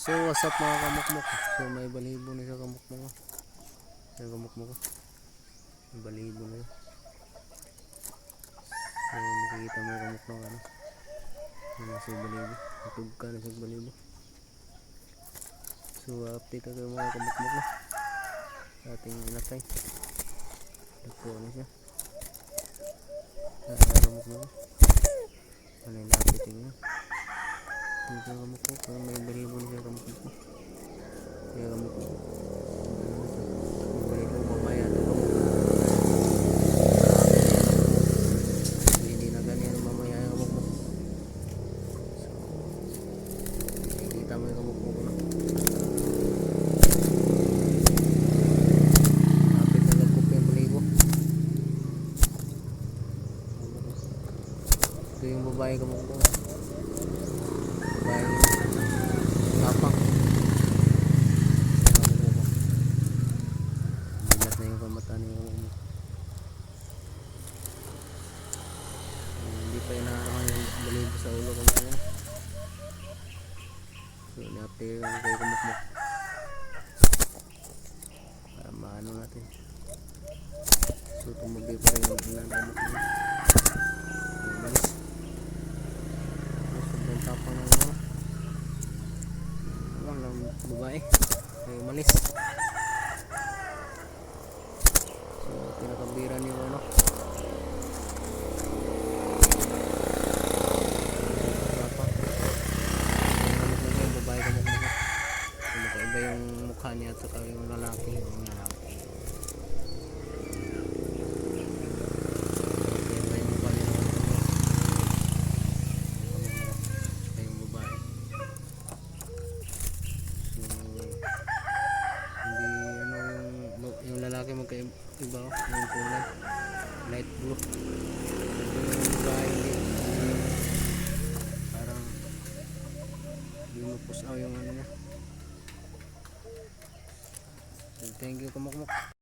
So what's up mga kamukmuk. So may balibo na sa kamukmuk. Yung kamukmuk. May balibo na yun. So makikita mo yung kamukmuk ano. Yung nasa balibo. Natug ka na sa balibo. So update ako yung mga kamukmuk na. Sa ating inatay. Nagpo na siya. Sa kamukmuk. Ano yung napiting niya. Yung kamukmuk. May balibo na siya kamukmuk. Kaya kamukmuk. Ito yung babae kamukmuk. Babae tapang. Bilat na yung kamata niya kamukmuk. Hindi pa inaaraman yung balibo sa ulo kamukmuk. So ni-update yung kay kamukmuk para maano natin. So tumubi pa rin yung ilan kamukmuk. Sobrang tapang ng ano. Ang babae ay umalis. So pinakabira niyo ano. Tapang. Yung babae kamukmuk. So magkaiba yung mukha niya at saka yung lalaki. Yung lalaki magkaiba yung kulay light blue. Yung babae hindi parang hindi mo pusaw yung ano niya. So, thank you kamukmuk.